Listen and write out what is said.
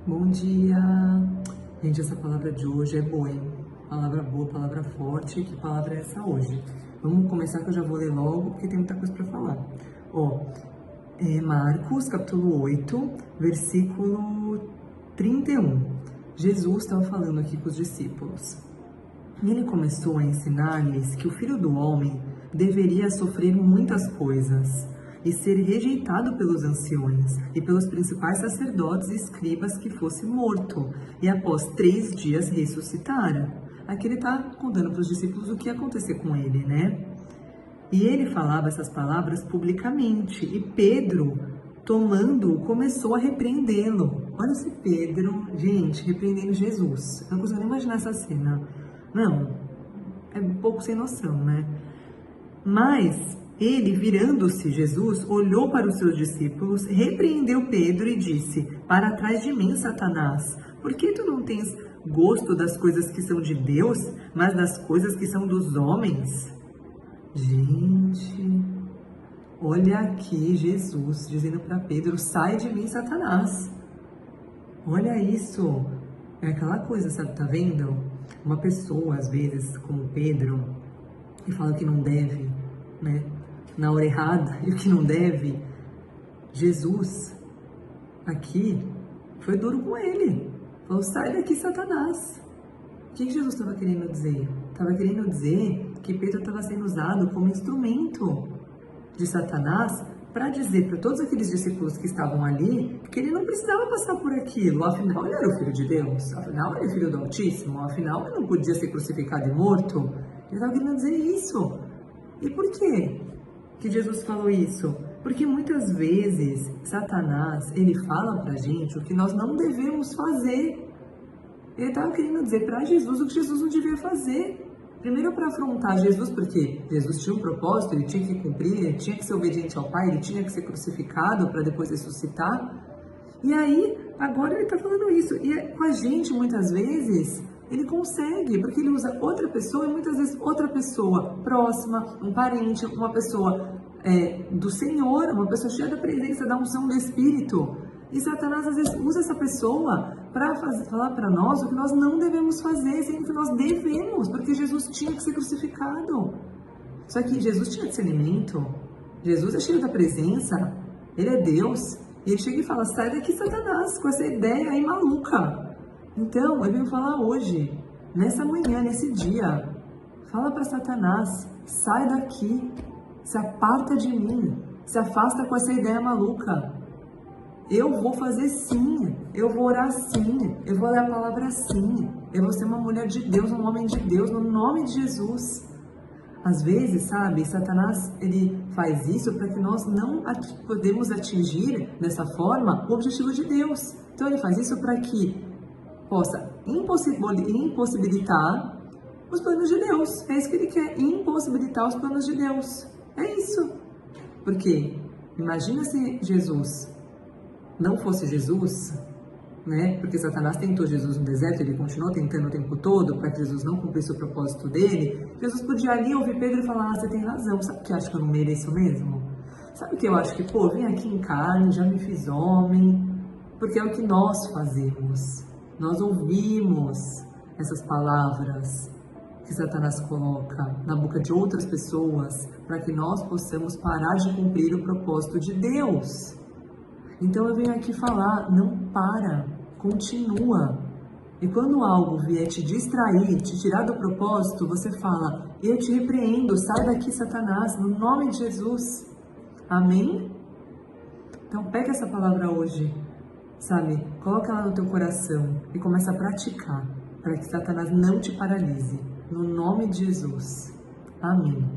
Bom dia! Gente, essa palavra de hoje é boa, hein? Palavra boa, palavra forte. Que palavra é essa hoje? Vamos começar que eu já vou ler logo, porque tem muita coisa para falar. Marcos, capítulo 8, versículo 31. Jesus estava falando aqui com os discípulos. E ele começou a ensinar-lhes que o Filho do Homem deveria sofrer muitas coisas e ser rejeitado pelos anciões e pelos principais sacerdotes e escribas, que fosse morto, e após 3 dias ressuscitara. Aqui ele está contando para os discípulos o que ia acontecer com ele, né? E ele falava essas palavras publicamente, e Pedro, tomando-o, começou a repreendê-lo. Olha esse Pedro, gente, repreendendo Jesus. Eu não consigo nem imaginar essa cena. Não, é um pouco sem noção, né? Mas ele, virando-se, Jesus, olhou para os seus discípulos, repreendeu Pedro e disse: "Para trás de mim, Satanás, por que tu não tens gosto das coisas que são de Deus, mas das coisas que são dos homens?" Gente, olha aqui Jesus dizendo para Pedro: "Sai de mim, Satanás." Olha isso. É aquela coisa, sabe, tá vendo? Uma pessoa, às vezes, como Pedro, que fala que não deve, né? Na hora errada, e o que não deve. Jesus, aqui, foi duro com ele. Falou: "Sai daqui, Satanás." O que Jesus estava querendo dizer? Estava querendo dizer que Pedro estava sendo usado como instrumento de Satanás para dizer para todos aqueles discípulos que estavam ali que ele não precisava passar por aquilo. Afinal, ele era o Filho de Deus. Afinal, ele é Filho do Altíssimo. Afinal, ele não podia ser crucificado e morto. Ele estava querendo dizer isso. E por quê que Jesus falou isso? Porque muitas vezes Satanás, ele fala pra gente o que nós não devemos fazer. Ele estava querendo dizer para Jesus o que Jesus não devia fazer. Primeiro, para afrontar Jesus, porque Jesus tinha um propósito, ele tinha que cumprir, ele tinha que ser obediente ao Pai, ele tinha que ser crucificado para depois ressuscitar. E aí, agora ele está falando isso. E com a gente, muitas vezes, ele consegue, porque ele usa outra pessoa, e muitas vezes outra pessoa próxima, um parente, uma pessoa do Senhor, uma pessoa cheia da presença, da unção do Espírito. E Satanás, às vezes, usa essa pessoa para falar para nós o que nós não devemos fazer, sendo que nós devemos, porque Jesus tinha que ser crucificado. Só que Jesus tinha discernimento, Jesus é cheio da presença, ele é Deus, e ele chega e fala: "Sai daqui, Satanás, com essa ideia aí maluca." Então, eu venho falar hoje, nessa manhã, nesse dia, fala para Satanás: "Sai daqui, se aparta de mim, se afasta com essa ideia maluca. Eu vou fazer sim, eu vou orar sim, eu vou ler a palavra sim, eu vou ser uma mulher de Deus, um homem de Deus, no nome de Jesus." Às vezes, sabe, Satanás, ele faz isso para que nós não podemos atingir, dessa forma, o objetivo de Deus. Então ele faz isso para que possa impossibilitar os planos de Deus. É isso que ele quer, impossibilitar os planos de Deus. É isso. Porque imagina se Jesus não fosse Jesus, né? Porque Satanás tentou Jesus no deserto, ele continuou tentando o tempo todo para que Jesus não cumprisse o propósito dele. Jesus podia ali ouvir Pedro e falar: "Ah, você tem razão, sabe o que eu acho que eu não mereço mesmo? Sabe o que eu acho que, vem aqui em carne, já me fiz homem." Porque é o que nós fazemos. Nós ouvimos essas palavras que Satanás coloca na boca de outras pessoas para que nós possamos parar de cumprir o propósito de Deus. Então eu venho aqui falar: não para, continua. E quando algo vier te distrair, te tirar do propósito, você fala: "Eu te repreendo, sai daqui, Satanás, no nome de Jesus." Amém? Então pega essa palavra hoje, sabe? Coloca ela no teu coração e começa a praticar, para que Satanás não te paralise. No nome de Jesus. Amém.